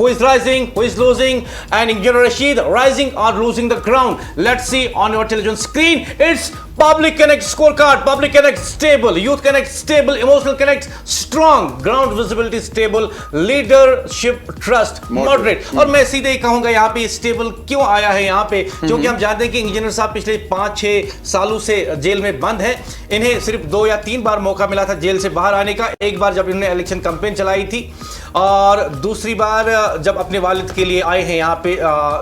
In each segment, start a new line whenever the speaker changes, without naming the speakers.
who is rising, who is losing, and Engineer Rashid rising or losing the ground. Let's see on your television screen. It's Public Connect scorecard. Public Connect stable, Youth Connect stable, Emotional Connect strong, Ground Visibility stable, Leadership Trust moderate. और मैं सीधे ही कहूंगा यहाँ पे stable क्यों आया है यहाँ पे, क्योंकि हम जानते हैं कि इंजीनियर साहब पिछले 5-6 सालों से जेल में बंद है। इन्हें सिर्फ 2 या 3 बार मौका मिला था जेल से बाहर आने का। एक बार जब इन्होंने इलेक्शन कैंपेन चलाई थी और दूसरी बार जब अपने वालिद के लिए आए हैं यहाँ पे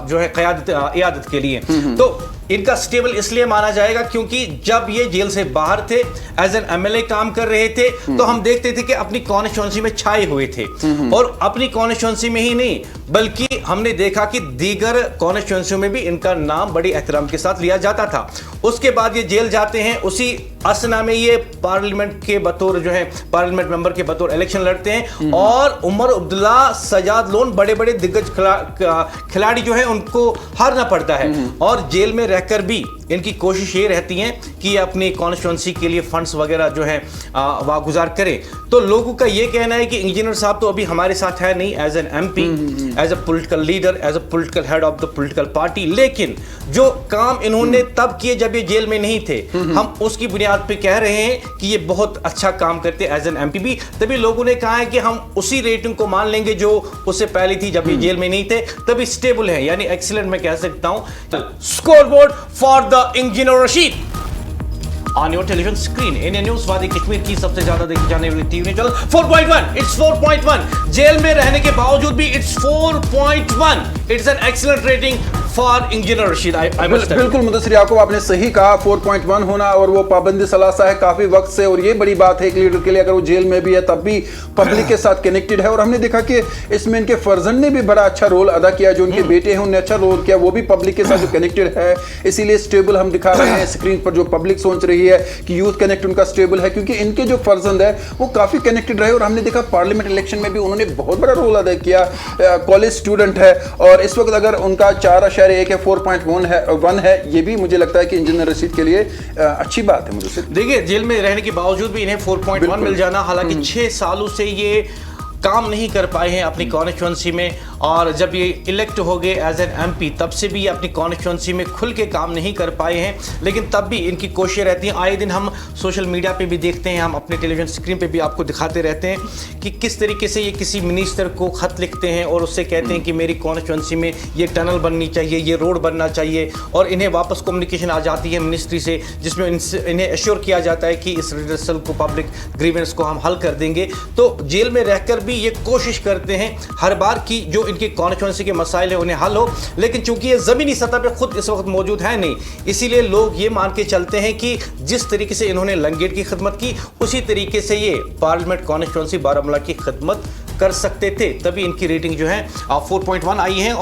जो है क़यादत के लिए। तो इनका स्टेबल इसलिए माना जाएगा क्योंकि जब ये जेल से बाहर थे, एज एन एमएलए काम कर रहे थे, तो हम देखते थे कि अपनी कॉन्स्टिट्यूंसी में छाए हुए थे। और अपनी कॉन्स्टिट्यूंसी में ही नहीं बल्कि हमने देखा कि दीगर कॉन्स्टिट्यूंसी में भी इनका नाम बड़ी एहतराम के साथ लिया जाता था। उसके बाद ये जेल जाते हैं, उसी असना में ये पार्लियामेंट के बतौर जो है पार्लियामेंट मेंबर के बतौर इलेक्शन लड़ते हैं और उमर अब्दुल्ला, सजाद लोन बड़े बड़े दिग्गज खिलाड़ी जो है उनको हारना पड़ता है। और जेल में रहकर भी इनकी कोशिश ये रहती है कि अपनी कॉन्स्टिट्यूंसी के लिए फंड्स वगैरह जो है वागुजार करें। तो लोगों का ये कहना है कि इंजीनियर साहब तो अभी हमारे साथ है नहीं as an MP, as a political leader, as a political head of the political party, लेकिन जो काम इन्होंने तब किए जब ये जेल में नहीं थे, हम उसकी बुनियाद पे कह रहे हैं कि ये बहुत अच्छा काम करते एज एन एमपी भी। तभी लोगों ने कहा है कि हम उसी रेटिंग को मान लेंगे जो उससे पहले थी जब ये जेल में नहीं थे, तभी स्टेबल है, यानी एक्सीलेंट मैं कह सकता हूं। Score board for the engineer Rashid on your television screen. Indian news वादी कश्मीर की सबसे ज्यादा देखी जाने वाली टीवी चैनल 4.1। इट्स 4.1। जेल में रहने के बावजूद भी it's 4.1। It's an excellent rating for engineer Rashid.
बिल्कुल मुदस्सिर याकूब, आपने सही कहा। 4.1 होना और वो पाबंदी सलासा है काफी वक्त से, और ये बड़ी बात है एक लीडर के लिए। अगर वो जेल में भी है तब भी पब्लिक के साथ कनेक्टेड है। और हमने देखा कि इसमें इनके फर्जंद ने भी बड़ा अच्छा रोल अदा किया, जो उनके बेटे हैं उन्होंने अच्छा रोल किया, वो भी पब्लिक के साथ जो कनेक्टेड है, इसीलिए स्टेबल हम दिखा रहे हैं स्क्रीन पर। जो पब्लिक सोच रही है कि यूथ कनेक्ट उनका स्टेबल है, क्योंकि इनके जो फर्जंद है वो काफी कनेक्टेड रहे। और हमने देखा पार्लियामेंट इलेक्शन में भी उन्होंने बहुत बड़ा रोल अदा किया। कॉलेज स्टूडेंट है और इस वक्त अगर उनका 4.1 है, 4.1 है, ये भी मुझे लगता है कि इंजीनियर रशीद के लिए अच्छी बात है। मुझे
देखिए, जेल में रहने के बावजूद भी इन्हें 4.1 मिल जाना, हालांकि 6 सालों से ये काम नहीं कर पाए हैं अपनी कॉन्स्टिट्यूंसी में, और जब ये इलेक्ट हो गए एज एन एमपी तब से भी ये अपनी कॉन्स्टिट्यूंसी में खुल के काम नहीं कर पाए हैं। लेकिन तब भी इनकी कोशिशें रहती हैं। आए दिन हम सोशल मीडिया पे भी देखते हैं, हम अपने टेलीविजन स्क्रीन पे भी आपको दिखाते रहते हैं कि किस तरीके से ये किसी मिनिस्टर को खत लिखते हैं और उससे कहते हैं कि मेरी कॉन्स्टिट्यूंसी में ये टनल बननी चाहिए, ये रोड बनना चाहिए, और इन्हें वापस कम्युनिकेशन आ जाती है मिनिस्ट्री से, जिसमें इन्हें एश्योर किया जाता है कि इस रिडर्सल को, पब्लिक ग्रीवेंस को हम हल कर देंगे। तो जेल में रहकर ये कोशिश करते हैं हर बार कि जो इनकी कॉन्स्टिट्यूंसी के मसाइल है उन्हें हल हो, लेकिन चूंकि ये जमीनी सतह पे खुद इस वक्त मौजूद है नहीं, इसीलिए लोग ये मान के चलते हैं कि जिस तरीके से इन्होंने लंगेट की खिदमत की उसी तरीके से ये पार्लियामेंट कॉन्स्टिट्यूंसी बारामूला की खिदमत कर सकते थे। तभी इनकी रेटिंग जो है 4.1 आई है।